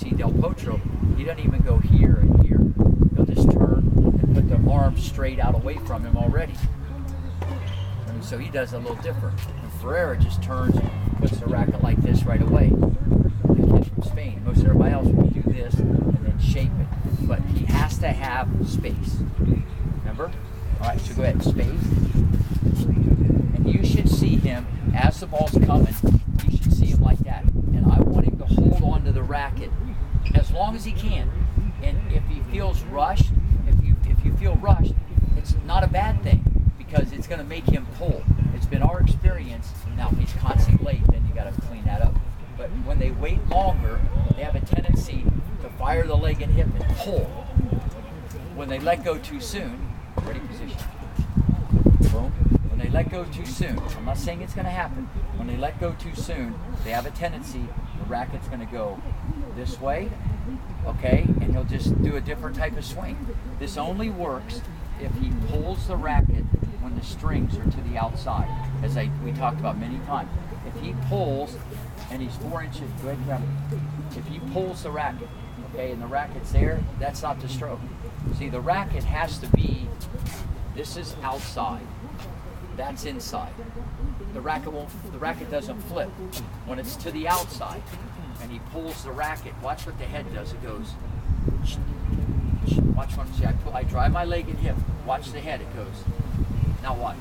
see Del Potro, he doesn't even go here and here. He'll just turn and put the arm straight out away from him already. And so he does a little different. And Ferreira just turns and puts the racket like this right away. The kid from Spain. Most everybody else will do this and then shape it. But he has to have space. Remember? All right, so go ahead, space. And you should see him, as the ball's coming, you should see him like that. And I want him to hold on to the racket as long as he can. And if he feels rushed, if you feel rushed, it's not a bad thing because it's going to make him pull. It's been our experience. Now, if he's constantly late, then you got to clean that up. But when they wait longer, they have a tendency to fire the leg and hip and pull. When they let go too soon, ready position. Boom. When they let go too soon, I'm not saying it's going to happen. When they let go too soon, they have a tendency, the racket's going to go this way, okay? And he'll just do a different type of swing. This only works if he pulls the racket when the strings are to the outside, as we talked about many times. If he pulls and he's 4 inches, go ahead and grab it. If he pulls the racket, okay, and the racket's there, that's not the stroke. See, the racket has to be, this is outside, that's inside. The racket doesn't flip when it's to the outside and he pulls the racket. Watch what the head does. It goes, watch one. See, I drive my leg and hip. Watch the head. It goes. Now watch.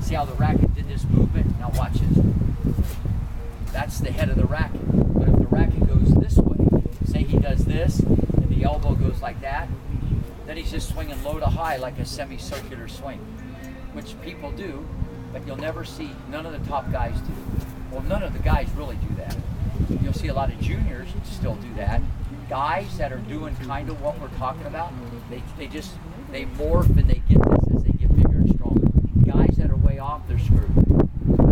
See how the racket did this movement? Now watch this. That's the head of the racket. But if the racket goes this way, say he does this and the elbow goes like that, then he's just swinging low to high like a semicircular swing, which people do, but you'll never see, none of the top guys do. Well, none of the guys really do that. You'll see a lot of juniors still do that. Guys that are doing kind of what we're talking about, they morph and they get this as they get bigger and stronger. Guys that are way off, they're screwed.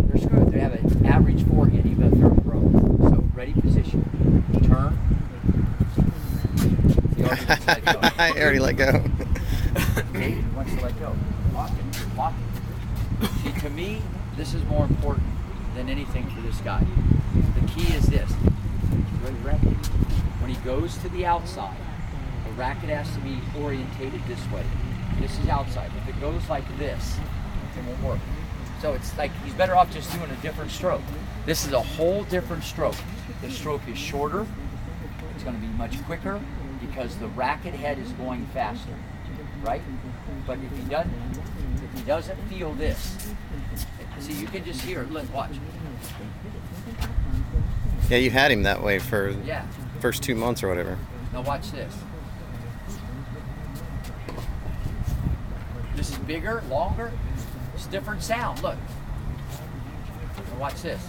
They're screwed. They have an average forehand, even if they're pro. So ready position, turn. I already let go. He wants to let go. Lock it. See, to me, this is more important than anything for this guy. The key is this. When he goes to the outside, the racket has to be orientated this way. This is outside. If it goes like this, it won't work. So it's like he's better off just doing a different stroke. This is a whole different stroke. The stroke is shorter. It's going to be much quicker because the racket head is going faster, right? But if he doesn't feel this, see, you can just hear it. Look, watch. Yeah, you had him that way for yeah. First 2 months or whatever. Now watch this. This is bigger, longer. It's different sound. Look. Now watch this.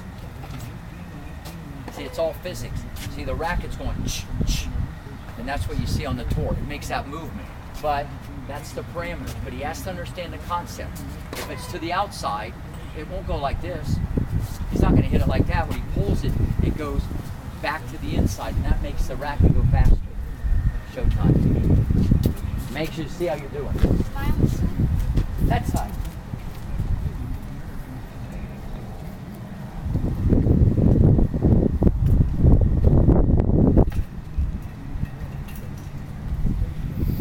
See, it's all physics. See, the racket's going ch-ch, and that's what you see on the tour. It makes that movement. But that's the parameters. But he has to understand the concept. If it's to the outside, it won't go like this. He's not going to hit it like that. When he pulls it, it goes back to the inside, and that makes the racket go faster. Showtime. Makes you see how you're doing. That side.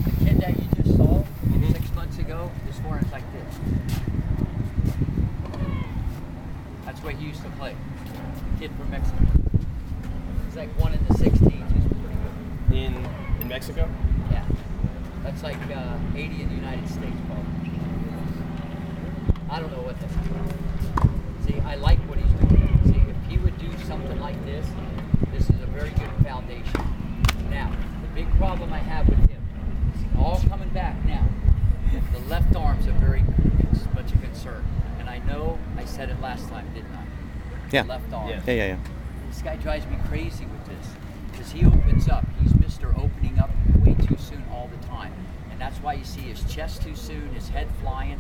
The kid that you just saw 6 months ago, this forehand's like this. That's the way he used to play. The kid from Mexico. He's like 1 in the 16s. He's pretty good. In Mexico? Yeah. That's like 80 in the United States, probably. I don't know what that's about. See, I like what he's doing. See, if he would do something like this, this is a very good foundation. Now, the big problem I have with him, is all coming back now, the left arm's it's much a concern. And I know I said it last time, didn't I? Yeah. The left arm. Yeah. This guy drives me crazy with this because he opens up. He's Mr. Opening up way too soon all the time. And that's why you see his chest too soon, his head flying.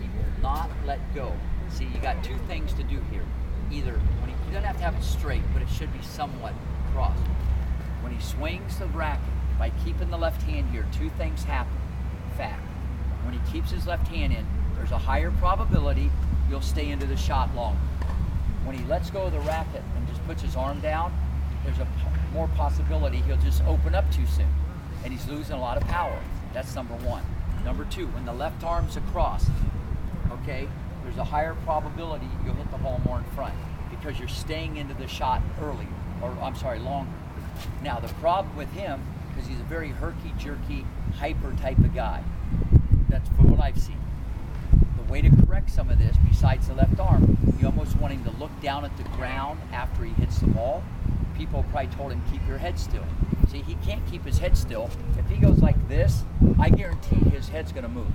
He will not let go. See, you got two things to do here. Either, you don't have to have it straight, but it should be somewhat crossed. When he swings the racket, by keeping the left hand here, two things happen. Fact. When he keeps his left hand in, there's a higher probability you'll stay into the shot longer. When he lets go of the racket and just puts his arm down, there's a more possibility he'll just open up too soon, and he's losing a lot of power. That's number one. Number two, when the left arm's across, okay, there's a higher probability you'll hit the ball more in front because you're staying into the shot early, or I'm sorry, longer. Now the problem with him, because he's a very herky-jerky, hyper type of guy, that's from what I've seen. The way to correct some of this, besides the left arm, you almost want him to look down at the ground after he hits the ball. People probably told him, keep your head still. See, he can't keep his head still. If he goes like this, I guarantee his head's gonna move.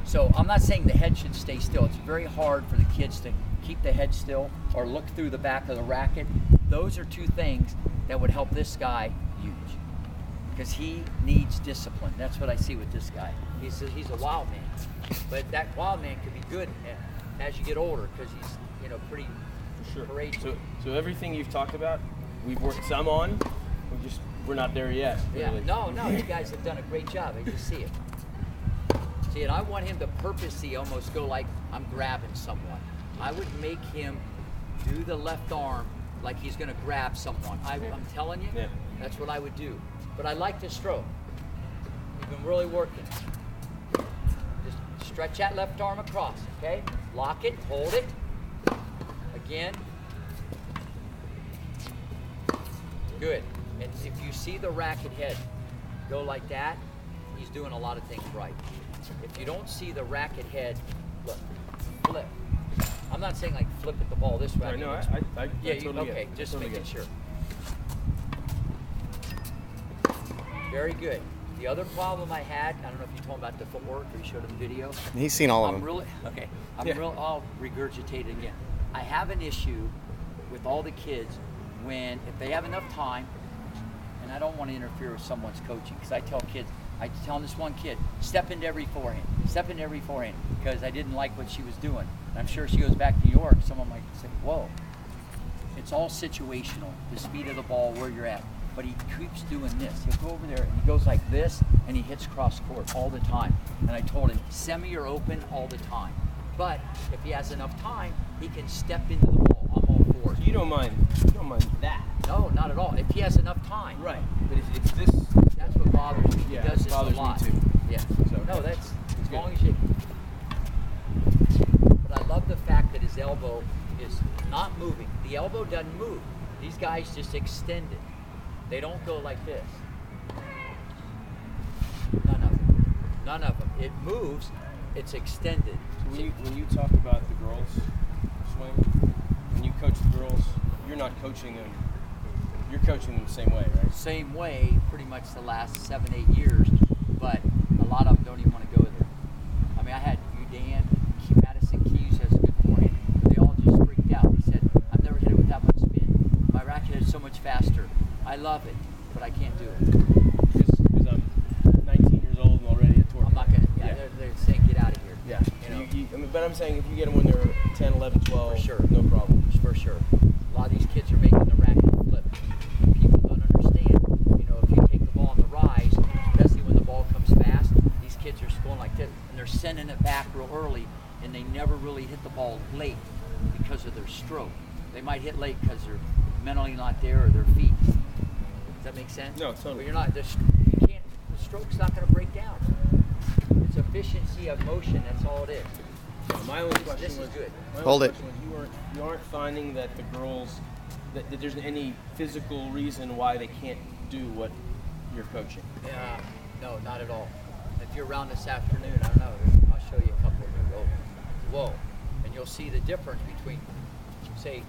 So I'm not saying the head should stay still. It's very hard for the kids to keep the head still or look through the back of the racket. Those are two things that would help this guy huge, because he needs discipline. That's what I see with this guy. He's a wild man, but that wild man could be good as you get older, because he's pretty courageous. So everything you've talked about, we've worked some on. We're not there yet. Really. Yeah. No. You guys have done a great job. I just see it. See, and I want him to purposely almost go like I'm grabbing someone. I would make him do the left arm like he's going to grab someone. I'm telling you, that's what I would do. But I like the stroke. You've been really working. Just stretch that left arm across, okay? Lock it, hold it. Again. Good. And if you see the racket head go like that, he's doing a lot of things right. If you don't see the racket head, look, flip. I'm not saying like flip at the ball this way. No, I totally okay, just totally making sure. Very good. The other problem I had, I don't know if you told him about the footwork or you showed him video. He's seen all of them. I'll regurgitate it again. I have an issue with all the kids when, if they have enough time, and I don't want to interfere with someone's coaching, because I tell this one kid, step into every forehand, because I didn't like what she was doing. And I'm sure she goes back to New York, someone might say, whoa. It's all situational, the speed of the ball, where you're at. But he keeps doing this. He'll go over there and he goes like this, and he hits cross court all the time. And I told him, semi or open all the time. But if he has enough time, he can step into the ball. I'm all for it. So you don't mind that? No, not at all. If he has enough time. Right. But it's this. That's what bothers me. Yeah, he does this bothers a lot. me too. Yeah. So, no, that's as good. long as you. But I love the fact that his elbow is not moving. The elbow doesn't move. These guys just extend it. They don't go like this. None of them. It moves. It's extended. So when you talk about the girls swing, when you coach the girls, you're not coaching them. You're coaching them the same way, right? Same way, pretty much the last 7-8 years. But a lot of them don't even want to go there. I mean, I had Dan, Madison Keys has a good forehand. They all just freaked out. They said, "I've never hit it with that much spin. My racket is so much faster. I love it, but I can't do it." Because I'm 19 years old and already a tour. I'm not gonna. Yeah, they're saying get out of here. Yeah. But I'm saying if you get them when they're 10, 11, 12, for sure, no problem. For sure. A lot of these kids are making the racket flip. People don't understand. If you take the ball on the rise, especially when the ball comes fast, these kids are going like this, and they're sending it back real early, and they never really hit the ball late because of their stroke. They might hit late because they're mentally not there, or their feet. Does that make sense? No, totally. But you're not. You can't. The stroke's not going to break down. It's efficiency of motion. That's all it is. So my only question This was is good. Hold it. You aren't finding that the girls that there's any physical reason why they can't do what you're coaching. Yeah, no, not at all. If you're around this afternoon, I don't know, I'll show you a couple of them. Go, whoa. And you'll see the difference between, say,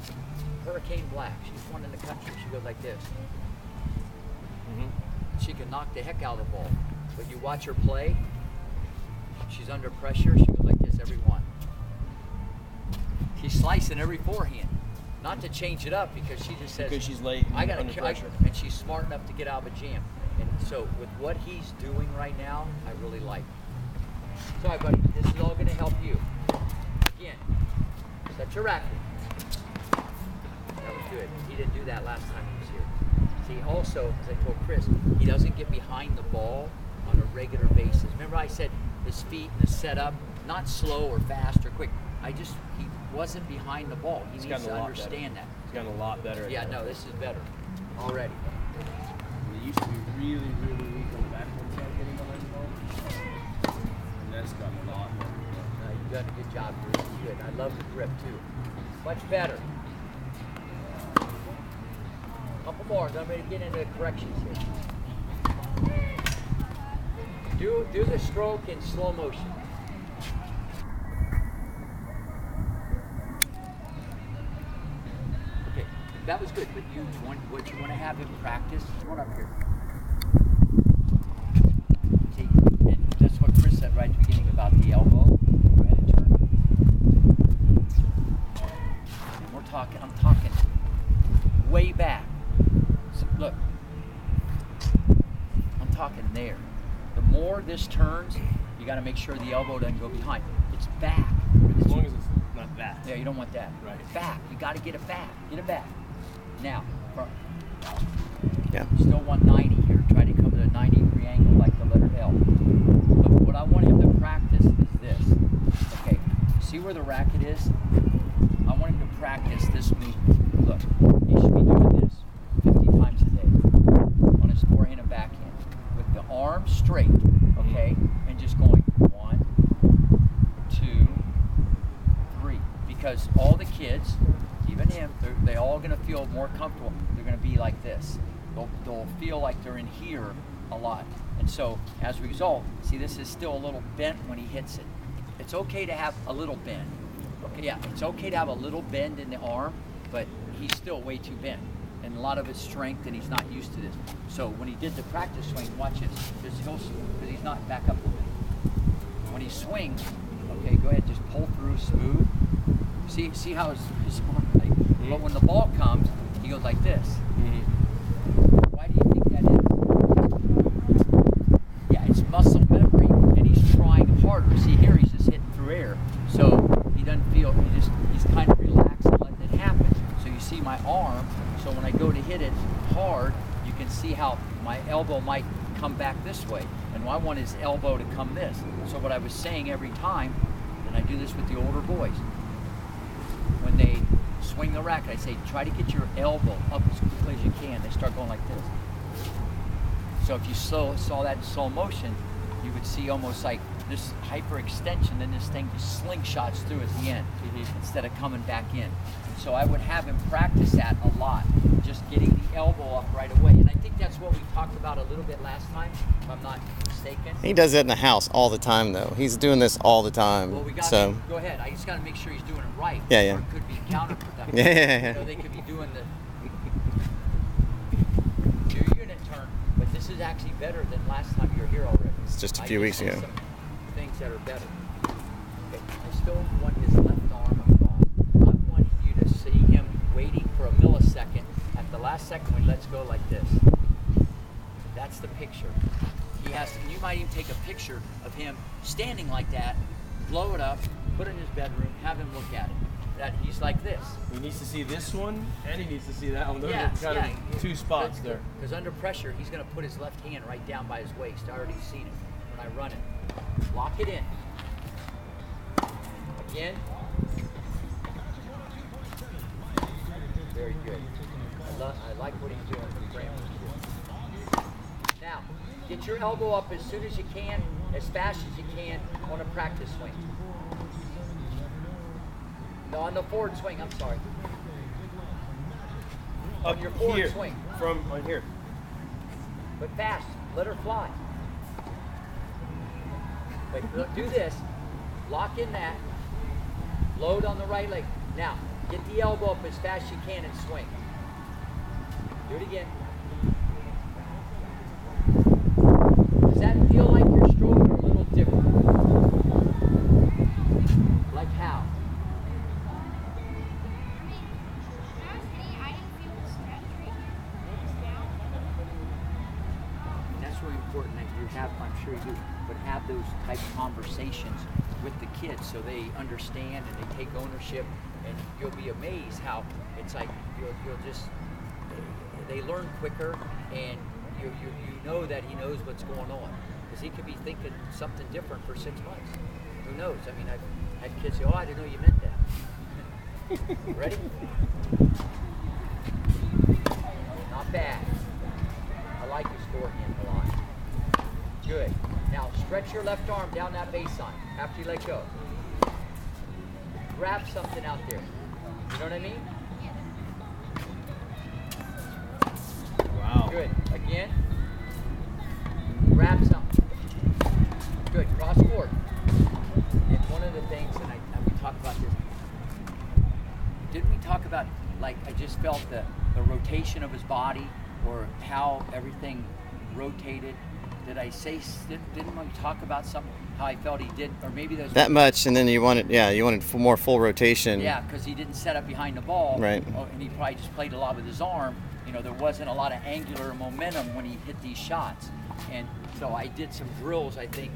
Hurricane Black. She's one in the country. She goes like this. She can knock the heck out of the ball. But you watch her play, she's under pressure, she goes like this every one. She's slicing every forehand. Not to change it up, because she just says, because she's late and under pressure. And she's smart enough to get out of a jam. And so with what he's doing right now, I really like it. Sorry, buddy, this is all going to help you. Again, set your racket. That was good. He didn't do that last time he was here. See, also, as I told Chris, he doesn't get behind the ball on a regular basis. Remember I said his feet and the setup, not slow or fast or quick. He wasn't behind the ball. He needs to understand that. He's gotten a lot better. Yeah, no, this is better. already. They used to be really, really weak on the backhand side getting behind the ball. And that's gotten a lot more. You've done a good job. Bruce. Good. I love the grip too. Much better. Couple more. Then I'm going to get into the corrections here. Do the stroke in slow motion. Okay, that was good. But what you want to have him practice? Come on up here. See, and that's what Chris said right at the beginning about the elbow. Go ahead and turn. And I'm talking way back. So look, I'm talking there. The more this turns, you got to make sure the elbow doesn't go behind. It's back. As long as it's not that. Yeah, you don't want that. Right. It's back. You got to get it back. Get it back. Now, Yeah. still want 90 here. Try to come to a 90-degree angle like the letter L. But what I want him to practice is this. Okay, see where the racket is? I want him to practice this movement. Look, he should be doing this 50 times a day on his forehand and backhand with the arm straight, okay, and just going 1, 2, 3. Because all the kids, even him, they all going to feel more comfortable. They're going to be like this. They'll feel like they're in here a lot. And so, as a result, see, this is still a little bent when he hits it. It's okay to have a little bend. Okay, yeah, it's okay to have a little bend in the arm, but he's still way too bent. And a lot of it's strength, and he's not used to this. So when he did the practice swing, watch this, because he's not back up a little bit. When he swings, okay, go ahead, just pull through smooth. See how his arm, like, but when the ball comes, he goes like this. Why do you think that is? Yeah, it's muscle memory, and he's trying harder. See here, he's just hitting through air, so he doesn't feel. He's kind of relaxed and letting it happen. So you see my arm. So when I go to hit it hard, you can see how my elbow might come back this way, and I want his elbow to come this. So what I was saying every time, and I do this with the older boys, when they swing the racket, I say, try to get your elbow up as quickly as you can. They start going like this. So if you saw that in slow motion, you would see almost like this hyperextension, and this thing just slingshots through at the end instead of coming back in. So I would have him practice that a lot, just getting the elbow up right away. And I think that's what we talked about a little bit last time, if I'm not mistaken. He does it in the house all the time, though. He's doing this all the time. Well, we got so to go ahead. I just got to make sure he's doing it right. Yeah, yeah. Or it could be counterproductive. Yeah. You know, they could be doing the unit turn, but this is actually better than last time you were here already. It's just a few weeks see ago. Some things that are better. Okay, I still want his left arm across. I want you to see him waiting for a millisecond. At the last second, when he lets go like this. That's the picture. He has to, you might even take a picture of him standing like that, blow it up, put it in his bedroom, have him look at it. That he's like this. He needs to see this one, and he needs to see that one. Those Yeah, are kind of two spots there. Because under pressure, he's going to put his left hand right down by his waist. I already seen it when I run it. Lock it in. Again. Very good. I like what he's doing. Now, get your elbow up as soon as you can, as fast as you can on a practice swing. No, on the forward swing, I'm sorry. On your forward here, swing. From on here. But fast. Let her fly. Wait, look, do this. Lock in that. Load on the right leg. Now, get the elbow up as fast as you can and swing. Do it again. Does that feel like your stroke or a little different? Like how? That's really important that you have, I'm sure you do, but have those type of conversations with the kids so they understand and they take ownership, and you'll be amazed how it's like you'll just, they learn quicker, and you know that he knows what's going on, because he could be thinking something different for 6 months. Who knows? I mean, I've had kids say, "Oh, I didn't know you meant that." Ready? Not bad. Stretch your left arm down that baseline after you let go. Grab something out there. You know what I mean? Wow. Good. Again. Grab something. Good. Cross court. And one of the things, and we talked about this, didn't we talk about, like, I just felt the rotation of his body, or how everything rotated? Did I say, didn't we talk about something, how I felt he did, or maybe there's That much, and then you wanted more full rotation. Yeah, because he didn't set up behind the ball. Right. And he probably just played a lot with his arm. You know, there wasn't a lot of angular momentum when he hit these shots. And so I did some drills, I think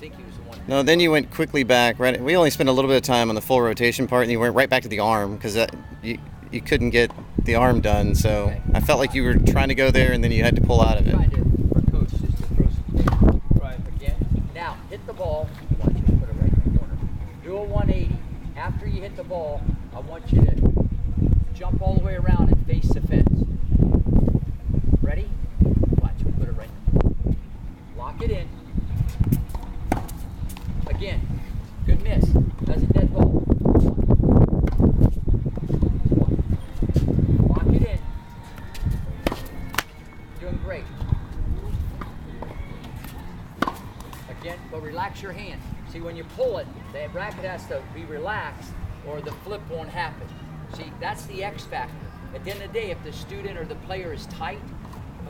he was the one. No, then you went quickly back. Right, we only spent a little bit of time on the full rotation part, and you went right back to the arm because you couldn't get the arm done. So Okay. I felt like you were trying to go there, and then you had to pull out of it. Trying to, for coach, just to throw some things. Right. Again. Now, hit the ball. Watch it, put it right in the corner. Do a 180. After you hit the ball, I want you to jump all the way around and face the fence. Ready? Watch, we put it right in the corner. Lock it in. Again, good miss. That's a dead ball. Lock it in. Doing great. Again, but relax your hand. See, when you pull it, the racket has to be relaxed or the flip won't happen. See, that's the X factor. At the end of the day, if the student or the player is tight,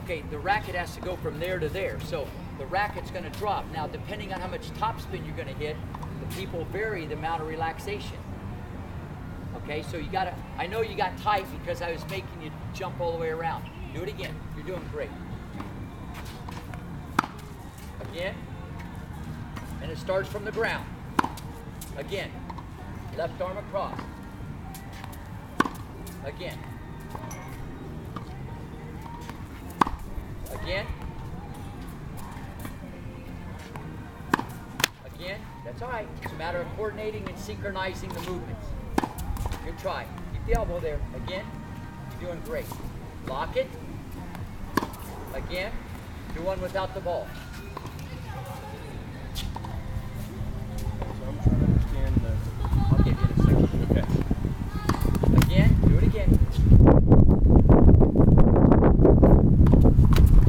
okay, the racket has to go from there to there. So the racket's going to drop. Now, depending on how much topspin you're going to hit, the people vary the amount of relaxation. Okay, so you got to, I know you got tight because I was making you jump all the way around. Do it again. You're doing great. Again. And it starts from the ground. Again. Left arm across. Again. Again. Again. That's all right. It's a matter of coordinating and synchronizing the movements. Good try. Keep the elbow there. Again. You're doing great. Lock it. Again. Do one without the ball. So I'm trying to understand the. I'll give you in a second. Okay. Again. Do it again.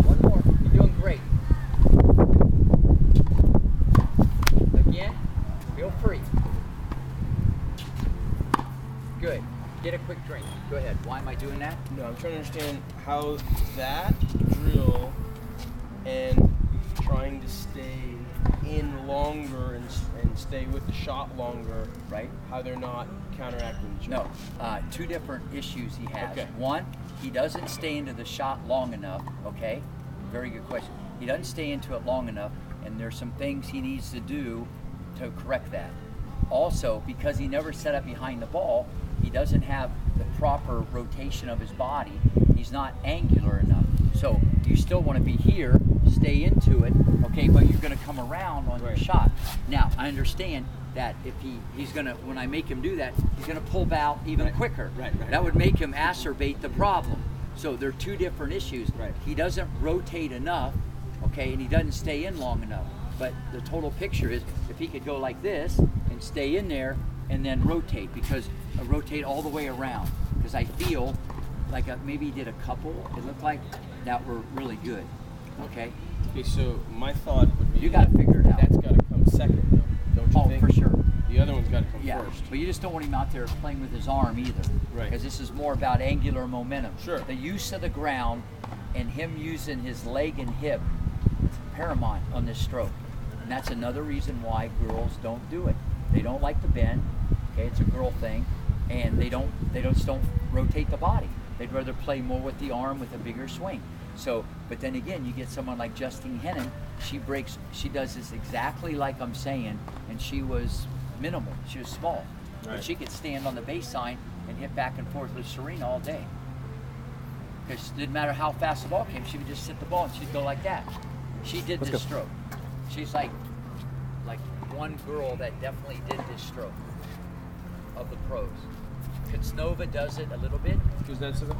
One more. You're doing great. Again. Feel free. Good. Get a quick drink. Go ahead. Why am I doing that? No, I'm trying to understand how that drill and trying to stay in longer and stay with the shot longer, Right? how they're not counteracting each No. other. Two different issues he has. Okay. One, he doesn't stay into the shot long enough. Okay? Very good question. He doesn't stay into it long enough, and there's some things he needs to do to correct that. Also, because he never set up behind the ball, he doesn't have the proper rotation of his body. He's not angular enough. So you still want to be here, stay into it, okay, but you're going to come around on your Right. shot. Now, I understand that if he's going to, when I make him do that, he's going to pull out even Right. quicker. Right. That would make him acerbate the problem. So they're two different issues. Right. He doesn't rotate enough, okay, and he doesn't stay in long enough. But the total picture is if he could go like this and stay in there and then rotate, because rotate all the way around. Because I feel like maybe he did a couple, it looked like, that were really good. Okay? Okay, so my thought would be You gotta figure it out. That's got to come second, though, don't you Oh, think? for sure. The other one's got to come Yeah, first. but you just don't want him out there playing with his arm either. Right. Because this is more about angular momentum. Sure. The use of the ground and him using his leg and hip paramount on this stroke. And that's another reason why girls don't do it. They don't like the bend. Okay, it's a girl thing, and they just don't rotate the body. They'd rather play more with the arm with a bigger swing. So, but then again, you get someone like Justine Henin. She does this exactly like I'm saying, and she was minimal. She was small, but Right. she could stand on the baseline and hit back and forth with Serena all day. Because it didn't matter how fast the ball came, she would just sit the ball and she'd go like that. She did Let's this go. stroke. She's like one girl that definitely did this stroke of the pros. Kuznova does it a little bit. Who's that, Susan?